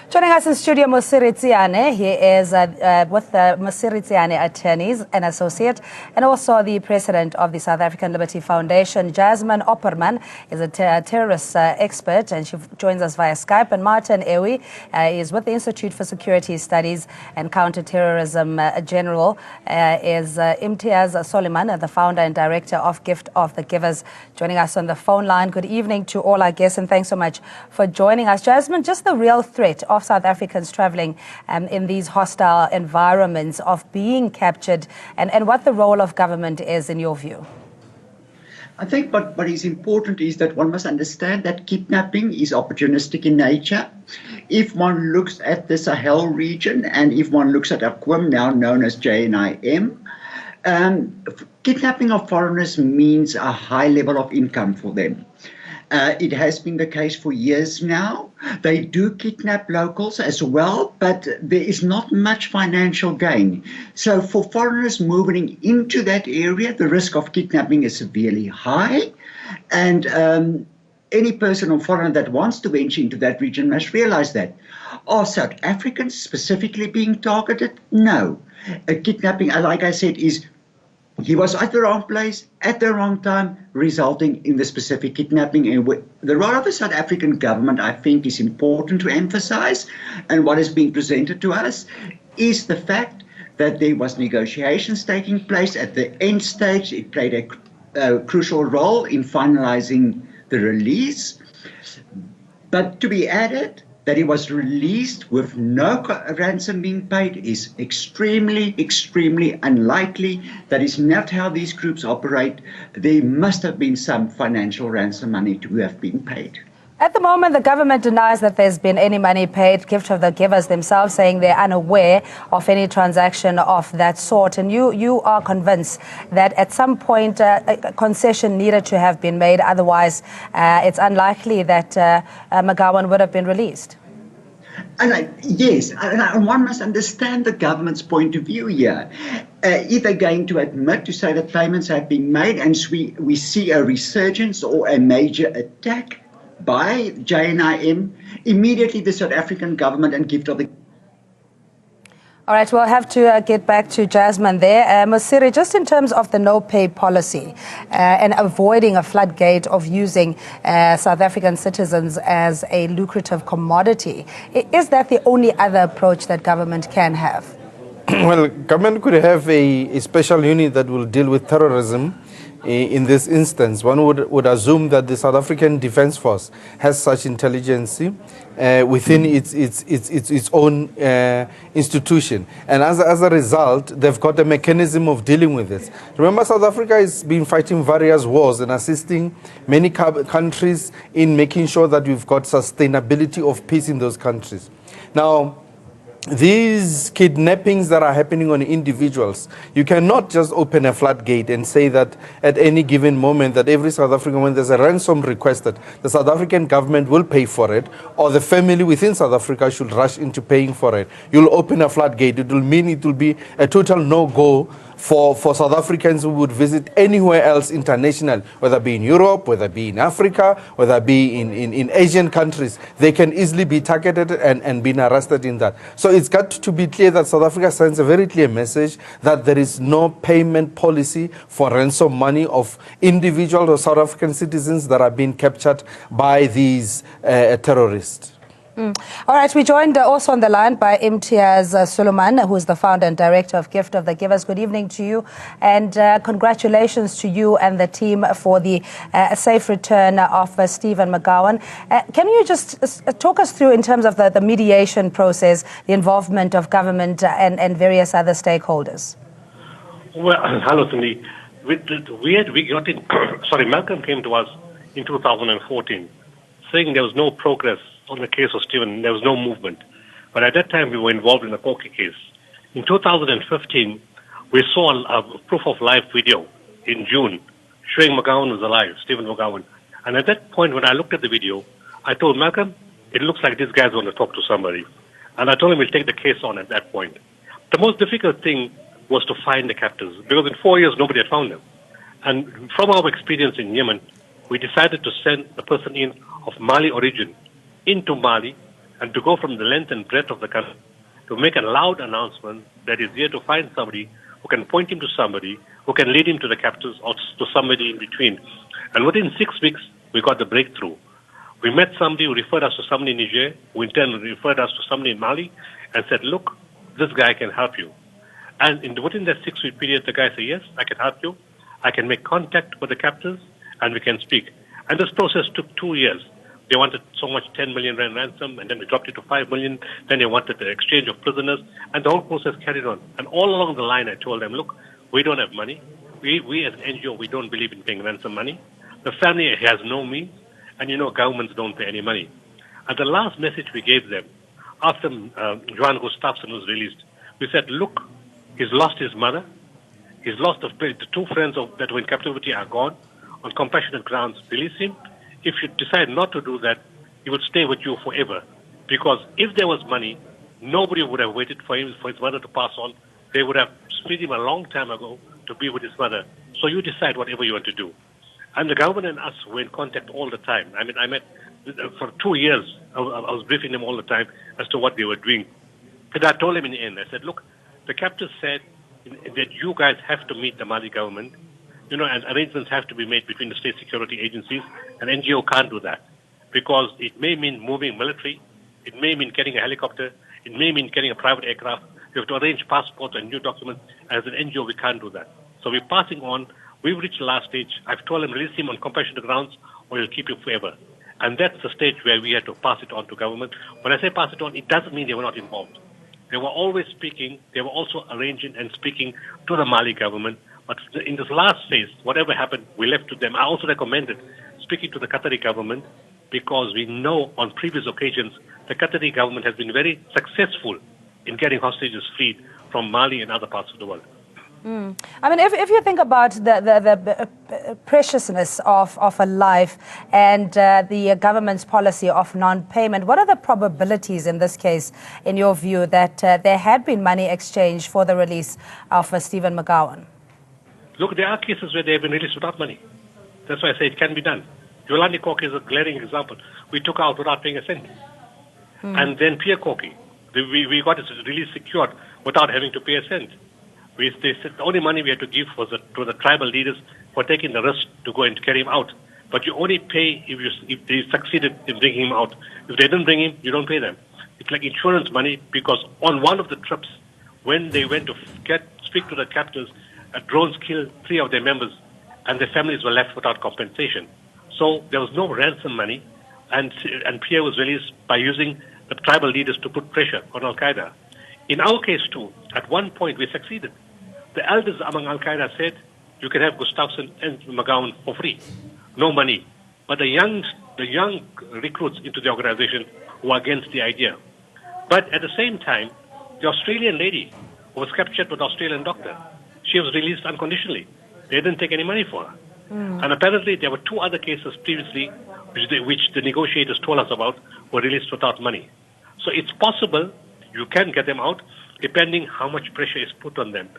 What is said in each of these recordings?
Joining us in studio, Mosiri Tsiane. He is with the Mosiri Tsiane Attorneys, an associate, and also the president of the South African Liberty Foundation. Jasmine Opperman is a terrorist expert, and she joins us via Skype. And Martin Ewi is with the Institute for Security Studies and Counterterrorism General, is Imtiaz Soliman, the founder and director of Gift of the Givers, joining us on the phone line. Good evening to all our guests, and thanks so much for joining us. Jasmine, just the real threat of South Africans traveling in these hostile environments, of being captured, and what the role of government is in your view? I think what is important is that one must understand that kidnapping is opportunistic in nature. If one looks at the Sahel region, and if one looks at Akwim, now known as JNIM, kidnapping of foreigners means a high level of income for them. It has been the case for years now. They do kidnap locals as well, but there is not much financial gain. So for foreigners moving into that area, the risk of kidnapping is severely high. And any person or foreigner that wants to venture into that region must realize that. Are South Africans specifically being targeted? No. Kidnapping, like I said, is he was at the wrong place, at the wrong time, resulting in the specific kidnapping. And the role of the South African government, I think, is important to emphasize. And what is being presented to us is the fact that there was negotiations taking place at the end stage. It played a crucial role in finalizing the release. But to be added, that he was released with no ransom being paid is extremely, extremely unlikely. That is not how these groups operate. There must have been some financial ransom money to have been paid. At the moment, the government denies that there's been any money paid. Gift of the Givers themselves saying they're unaware of any transaction of that sort. And you are convinced that at some point a concession needed to have been made. Otherwise, it's unlikely that McGowan would have been released. Yes, and one must understand the government's point of view here. If they're going to admit to say that payments have been made and we see a resurgence or a major attack by JNIM, immediately the South African government and Gift of the... All right, we'll have to get back to Jasmine there. Mosiri, just in terms of the no-pay policy and avoiding a floodgate of using South African citizens as a lucrative commodity, is that the only other approach that government can have? Well, government could have a special unit that will deal with terrorism. In this instance, one would assume that the South African Defence Force has such intelligence within its own institution. And as a result, they've got a mechanism of dealing with this. Remember, South Africa has been fighting various wars and assisting many countries in making sure that we've got sustainability of peace in those countries. Now, these kidnappings that are happening on individuals, you cannot just open a floodgate and say that at any given moment that every South African, when there's a ransom requested, the South African government will pay for it, or the family within South Africa should rush into paying for it. You'll open a floodgate. It will mean it will be a total no-go for South Africans who would visit anywhere else international, whether it be in Europe, whether it be in Africa, whether it be in Asian countries. They can easily be targeted and been arrested in that. So it's got to be clear that South Africa sends a very clear message that there is no payment policy for ransom money of individual or South African citizens that are being captured by these terrorists. All right, we joined also on the line by Imtiaz Soliman, who is the founder and director of Gift of the Givers. Good evening to you, and congratulations to you and the team for the safe return of Stephen McGowan. Can you just talk us through, in terms of the mediation process, the involvement of government and various other stakeholders? Well, hello, Cindy. Malcolm came to us in 2014 saying there was no progress on the case of Stephen. There was no movement. But at that time, we were involved in the Koki case. In 2015, we saw a proof of life video in June showing McGowan was alive, Stephen McGowan. And at that point, when I looked at the video, I told Malcolm, it looks like this guy's going to talk to somebody. And I told him we'll take the case on at that point. The most difficult thing was to find the captors, because in 4 years, nobody had found them. And from our experience in Yemen, we decided to send the person in of Mali origin into Mali and to go from the length and breadth of the country to make a loud announcement that is here to find somebody who can point him to somebody, who can lead him to the captors or to somebody in between. And within 6 weeks, we got the breakthrough. We met somebody who referred us to somebody in Niger, who in turn referred us to somebody in Mali, and said, look, this guy can help you. And within that 6-week period, the guy said, yes, I can help you. I can make contact with the captors, and we can speak. And this process took 2 years. They wanted so much 10 million rand ransom, and then we dropped it to 5 million. Then they wanted the exchange of prisoners, and the whole process carried on. And all along the line, I told them, look, we don't have money. We as an NGO, we don't believe in paying ransom money. The family has no means, and governments don't pay any money. And the last message we gave them, after Johan Gustafsson was released, we said, look, he's lost his mother. He's lost the 2 friends that were in captivity are gone. On compassionate grounds, release him. If you decide not to do that, he would stay with you forever. Because if there was money, nobody would have waited for him, for his mother to pass on. They would have freed him a long time ago to be with his mother. So you decide whatever you want to do. And the government and us were in contact all the time. I mean, I met for 2 years. I was briefing them all the time as to what they were doing. And I told them in the end, I said, look, the captors said that you guys have to meet the Mali government, and arrangements have to be made between the state security agencies, and NGO can't do that because it may mean moving military, it may mean getting a helicopter, it may mean getting a private aircraft. You have to arrange passports and new documents. As an NGO, we can't do that. So we're passing on. We've reached the last stage. I've told them, release him on compassionate grounds or he'll keep you forever. And that's the stage where we had to pass it on to government. When I say pass it on, it doesn't mean they were not involved. They were always speaking. They were also arranging and speaking to the Mali government. But in this last phase, whatever happened, we left to them. I also recommended speaking to the Qatari government because we know on previous occasions the Qatari government has been very successful in getting hostages freed from Mali and other parts of the world. I mean, if you think about the preciousness of a life and the government's policy of non-payment, what are the probabilities in this case, in your view, that there had been money exchanged for the release of Stephen McGowan? Look, there are cases where they have been released without money. That's why I say it can be done. Yolandi Koki is a glaring example. We took out without paying a cent. And then Pierre Koki, we got his release secured without having to pay a cent. They said the only money we had to give was to the tribal leaders for taking the risk to go and carry him out. But you only pay if they succeeded in bringing him out. If they didn't bring him, you don't pay them. It's like insurance money because on one of the trips, when they went to speak to the captors, drones killed 3 of their members and their families were left without compensation. So there was no ransom money and Pierre was released by using the tribal leaders to put pressure on Al-Qaeda. In our case too, at one point we succeeded. The elders among Al-Qaeda said, you can have Gustafsson and McGowan for free, no money. But the young recruits into the organization were against the idea. But at the same time, the Australian lady who was captured with the Australian doctor, she was released unconditionally. They didn't take any money for her. And apparently there were 2 other cases previously which the negotiators told us about were released without money. So it's possible you can get them out depending how much pressure is put on them.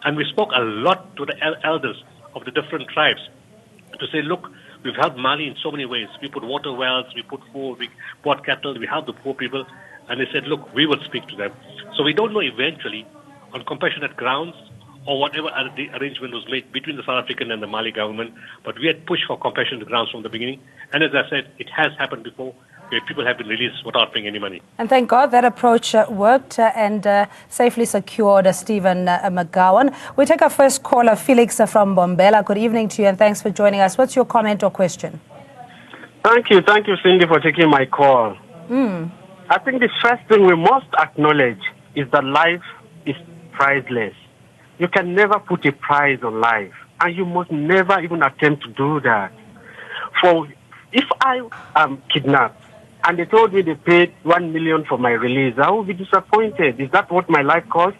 And we spoke a lot to the elders of the different tribes to say, look, we've helped Mali in so many ways. We put water wells, we put food, we bought cattle, we helped the poor people. And they said, look, we will speak to them. So we don't know eventually on compassionate grounds or whatever the arrangement was made between the South African and the Mali government, but we had pushed for compassionate grounds from the beginning. And as I said, it has happened before, where people have been released without paying any money. And thank God that approach worked and safely secured Stephen McGowan. We take our first caller, Felix from Bombela. Good evening to you and thanks for joining us. What's your comment or question? Thank you, Cindy, for taking my call. I think the first thing we must acknowledge is that life is priceless. You can never put a price on life, and you must never even attempt to do that. For if I am kidnapped and they told me they paid 1 million for my release, I will be disappointed. Is that what my life costs?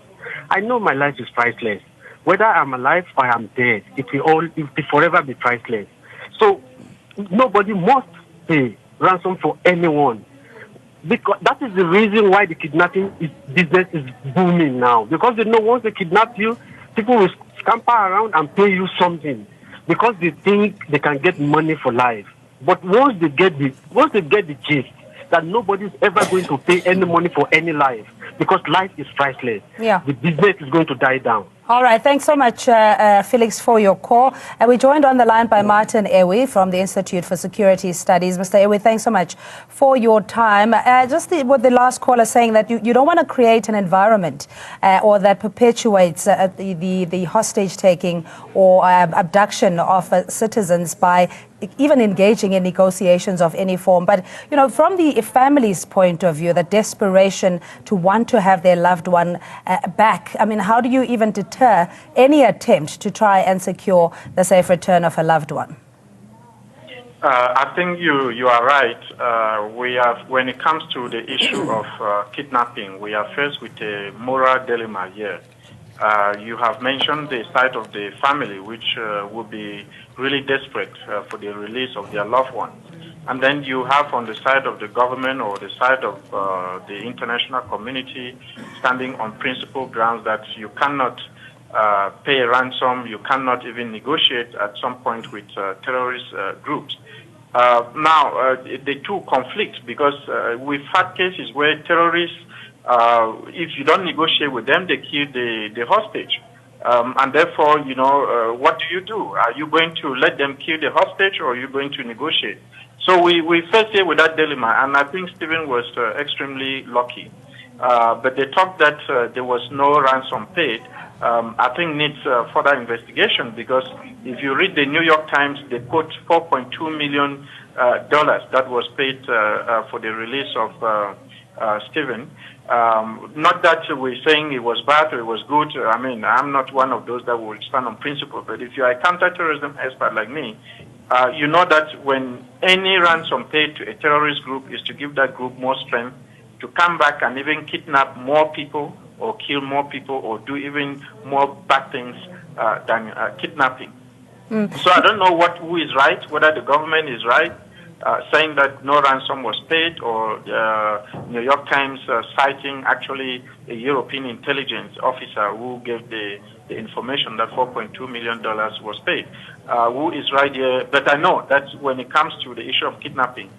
I know my life is priceless. Whether I'm alive or I'm dead, it will forever be priceless. So nobody must pay ransom for anyone. Because that is the reason why the kidnapping business is booming now. Because they know once they kidnap you, people will scamper around and pay you something because they think they can get money for life. But once they get the gist, that nobody's ever going to pay any money for any life because life is priceless. Yeah. The business is going to die down. All right. Thanks so much, Felix, for your call. And we're joined on the line by Martin Ewe from the Institute for Security Studies. Mr. Ewe, thanks so much for your time. What the last caller saying that you don't want to create an environment or that perpetuates the hostage-taking or abduction of citizens by even engaging in negotiations of any form. But, from the family's point of view, the desperation to want to have their loved one back, I mean, how do you even deter any attempt to try and secure the safe return of a loved one? I think you are right. When it comes to the issue of kidnapping, we are faced with a moral dilemma here. You have mentioned the side of the family, which would be really desperate for the release of their loved one. And then you have on the side of the government or the side of the international community standing on principle grounds that you cannot pay a ransom, you cannot even negotiate at some point with terrorist groups. Now, the two conflict because we've had cases where terrorists, if you don't negotiate with them, they kill the hostage. And therefore, what do? Are you going to let them kill the hostage or are you going to negotiate? So we first here with that dilemma, and I think Stephen was extremely lucky. But the talk that there was no ransom paid, I think needs further investigation because if you read the New York Times, they quote $4.2 million that was paid for the release of Stephen. Not that we're saying it was bad or it was good. I mean, I'm not one of those that will stand on principle. But if you're a counterterrorism expert like me, you know that when any ransom paid to a terrorist group is to give that group more strength to come back and even kidnap more people or kill more people or do even more bad things than kidnapping. So I don't know who is right, whether the government is right, saying that no ransom was paid, or New York Times citing actually a European intelligence officer who gave the information that $4.2 million was paid. Who is right here? But I know that when it comes to the issue of kidnapping,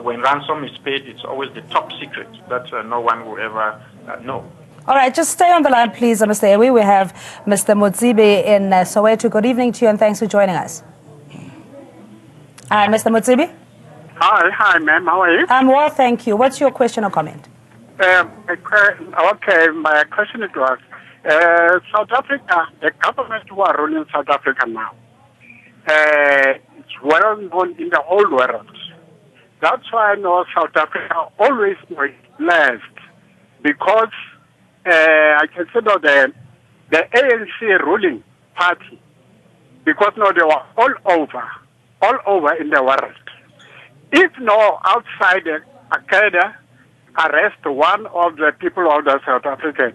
when ransom is paid, it's always the top secret that no one will ever know. All right, just stay on the line, please, Mr. Ewe. We have Mr. Mutsibi in Soweto. Good evening to you, and thanks for joining us. Mr. Mutsibi? Hi, ma'am. How are you? I'm well, thank you. What's your question or comment? Okay, my question was, South Africa, the government who are ruling South Africa now, it's well known in the whole world. That's why I know South Africa always was blessed, because I can say that the ANC ruling party, because now they were all over in the world. If no outsider Al-Qaeda arrest one of the people of the South African,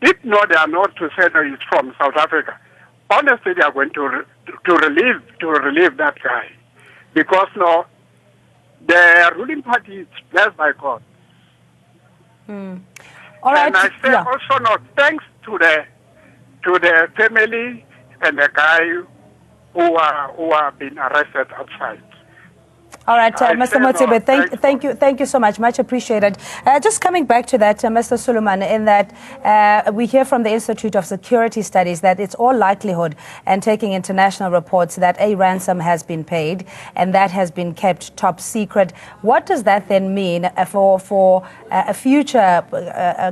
if no they are not to say that he's from South Africa, honestly they are going to relieve that guy, because no, the ruling party is blessed by God. All right. And I say also no, thanks to the family and the guy who are being arrested outside. All right, Mr. Motsibe, thank you so much. Much appreciated. Just coming back to that, Mr. Suleiman, in that we hear from the Institute of Security Studies that it's all likelihood, and taking international reports, that a ransom has been paid and that has been kept top secret. What does that then mean for future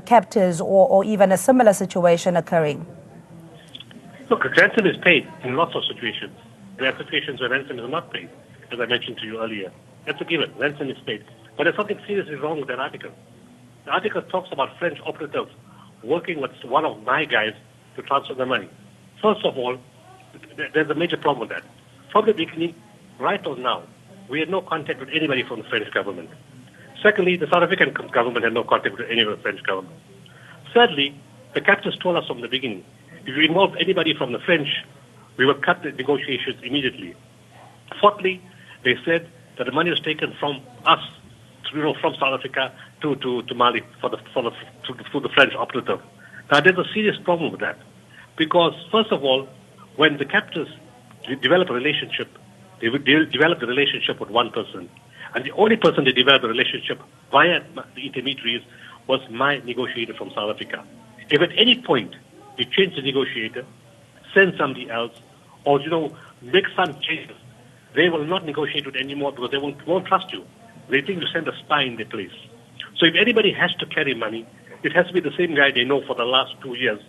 captors or even a similar situation occurring? Look, ransom is paid in lots of situations. There are situations where ransom is not paid, as I mentioned to you earlier. That's a given. Ransom is paid. But there's something seriously wrong with that article. The article talks about French operatives working with one of my guys to transfer the money. First of all, there's a major problem with that. From the beginning, right on now, we had no contact with anybody from the French government. Secondly, the South African government had no contact with any of the French government. Thirdly, the captors told us from the beginning, if you involve anybody from the French, we will cut the negotiations immediately. Fourthly, they said that the money was taken from us, from South Africa to Mali to the French operative. Now, there's a serious problem with that, because first of all, when the captors develop a relationship, they would develop the relationship with one person. And the only person that developed a relationship via the intermediaries was my negotiator from South Africa. If at any point you change the negotiator, send somebody else, or make some changes, they will not negotiate with anymore because they won't trust you. They think you send a spy in their place. So if anybody has to carry money, it has to be the same guy they know for the last 2 years.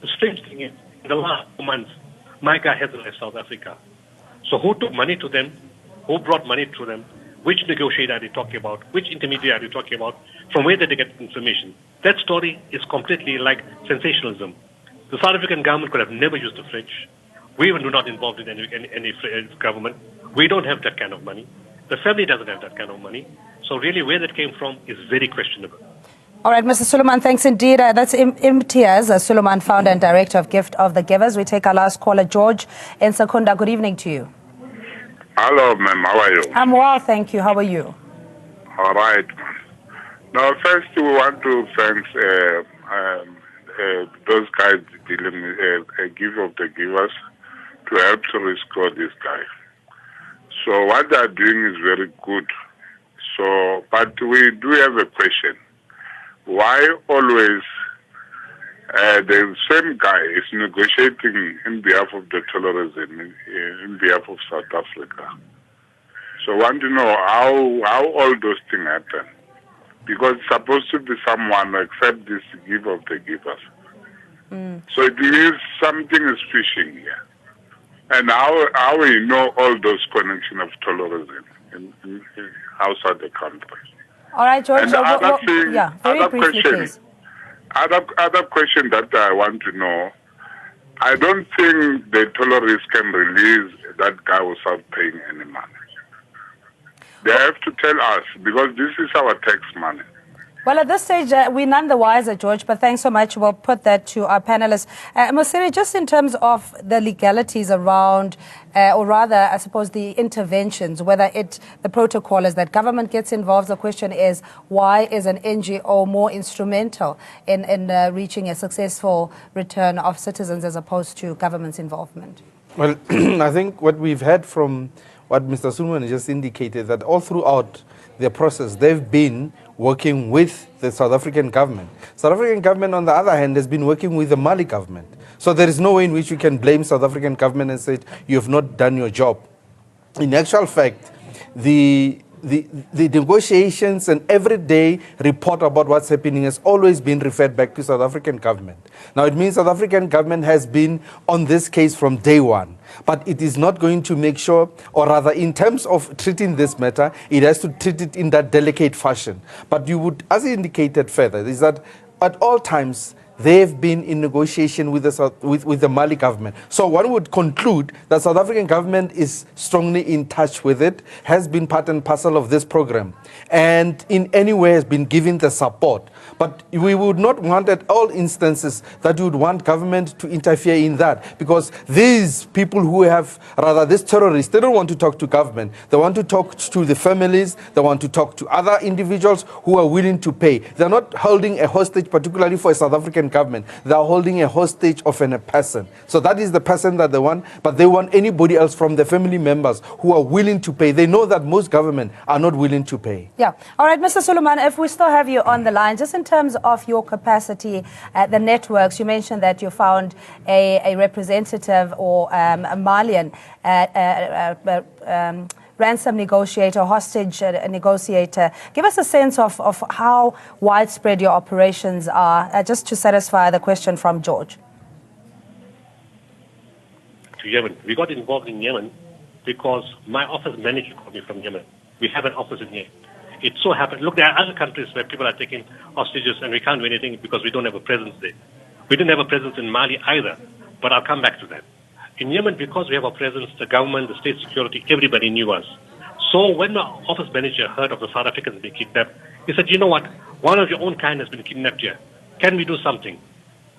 The strange thing is, in the last 4 months, my guy hasn't left South Africa. So who took money to them? Who brought money to them? Which negotiator are they talking about? Which intermediary are they talking about? From where did they get information? That story is completely like sensationalism. The South African government could have never used the French. We were not involved in any government. We don't have that kind of money. The family doesn't have that kind of money. So really where that came from is very questionable. All right, Mr. Suleiman, thanks indeed. That's Imtiaz Suleiman, founder and director of Gift of the Givers. We take our last caller, George in Secunda. Good evening to you. Hello, ma'am. How are you? I'm well, thank you. How are you? All right. Now, first, we want to thank those guys dealing with Gift of the Givers to help to restore this guy. So what they are doing is very good. So, but we do have a question. Why always the same guy is negotiating in behalf of the terrorism, in behalf of South Africa? So I want to know how all those things happen. Because it's supposed to be someone except this Gift of the Givers. So it means something is fishing here. And how we know all those connections of terrorism in outside the country. All right, George. And other thing, very briefly, please. Other question that I want to know, I don't think the terrorists can release that guy without paying any money. They have to tell us, because this is our tax money. Well, at this stage, we're none the wiser, George, but thanks so much. We'll put that to our panelists. Mosiri, just in terms of the legalities around, or rather, I suppose, the interventions, whether the protocol is that government gets involved, the question is, why is an NGO more instrumental in reaching a successful return of citizens as opposed to government's involvement? Well, I think what we've heard from what Mr. Suleiman just indicated, that all throughout the process, they've been working with the South African government. South African government, on the other hand, has been working with the Mali government. So there is no way in which you can blame South African government and say, you have not done your job. In actual fact, the negotiations and everyday report about what's happening has always been referred back to South African government. Now, it means South African government has been on this case from day one. But it is not going to make sure, or rather in terms of treating this matter, it has to treat it in that delicate fashion. But you would, as indicated further, is that at all times, they've been in negotiation with the Mali government. So one would conclude that South African government is strongly in touch with it, has been part and parcel of this program, and in any way has been given the support. But we would not want at all instances that we would want government to interfere in that, because these people who have, rather these terrorists, they don't want to talk to government. They want to talk to the families. They want to talk to other individuals who are willing to pay. They're not holding a hostage, particularly for a South African government. They are holding a hostage of a person. So that is the person that they want, but they want anybody else from the family members who are willing to pay. They know that most government are not willing to pay. Yeah. All right, Mr. Suleiman, if we still have you on the line, just in terms of your capacity at the networks, you mentioned that you found a representative or a Malian ransom negotiator, hostage negotiator. Give us a sense of how widespread your operations are, just to satisfy the question from George. To Yemen. We got involved in Yemen because my office manager called me from Yemen. We have an office in Yemen. It so happened, look, there are other countries where people are taking hostages and we can't do anything because we don't have a presence there. We didn't have a presence in Mali either, but I'll come back to that. In Yemen, because we have a presence, the government, the state security, everybody knew us. So when the office manager heard of the South Africans being kidnapped, he said, you know what, one of your own kind has been kidnapped here. Can we do something?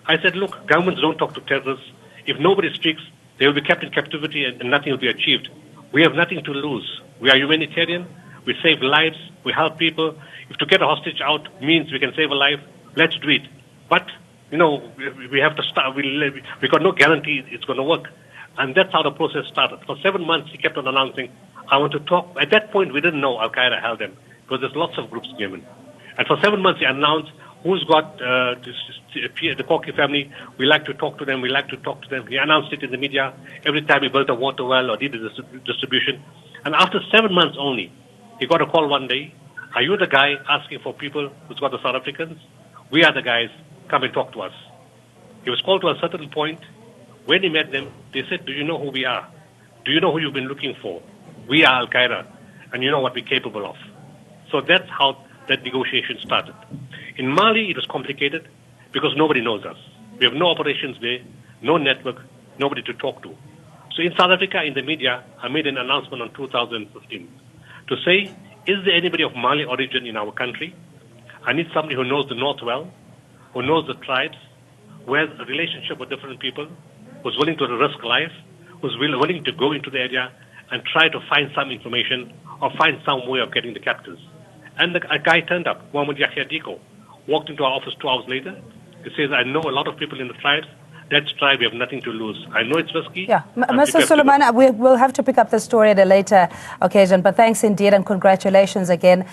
I said, look, governments don't talk to terrorists. If nobody speaks, they will be kept in captivity and nothing will be achieved. We have nothing to lose. We are humanitarian. We save lives. We help people. If to get a hostage out means we can save a life, let's do it. But, you know, we have to start. We got no guarantee it's going to work. And that's how the process started. For 7 months, he kept on announcing, I want to talk. At that point, we didn't know Al Qaeda held them because there's lots of groups in Yemen. And for 7 months, he announced who's got the Corky family. We like to talk to them. We like to talk to them. He announced it in the media every time he built a water well or did a distribution. And after 7 months only, he got a call one day. Are you the guy asking for people who's got the South Africans? We are the guys. Come and talk to us. He was called to a certain point. When he met them, they said, do you know who we are? Do you know who you've been looking for? We are Al Qaeda, and you know what we're capable of. So that's how that negotiation started. In Mali, it was complicated because nobody knows us. We have no operations there, no network, nobody to talk to. So in South Africa, in the media, I made an announcement in 2015 to say, is there anybody of Mali origin in our country? I need somebody who knows the North well, who knows the tribes, who has a relationship with different people, who's willing to risk life, who's willing to go into the area and try to find some information or find some way of getting the captors. And a guy turned up, Muhammad Yahya Diko, walked into our office 2 hours later. He says, I know a lot of people in the tribes. That's tribe, we have nothing to lose. I know it's risky. Yeah, Mr. Suleiman, we will have to pick up the story at a later occasion, but thanks indeed and congratulations again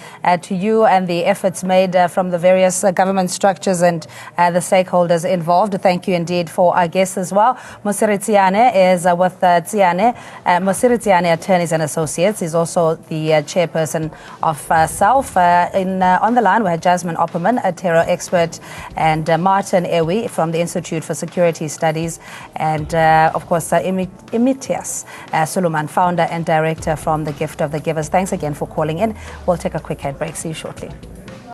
to you and the efforts made from the various government structures and the stakeholders involved. Thank you indeed for our guests as well. Mosiri Tsiane is with Mosiri Tsiane Attorneys and Associates. He's also the chairperson of SELF. On the line, we had Jasmine Opperman, a terror expert, and Martin Ewi from the Institute for Security Studies, and of course Imitias Suleiman, founder and director from the Gift of the Givers. Thanks again for calling in. We'll take a quick head break. See you shortly.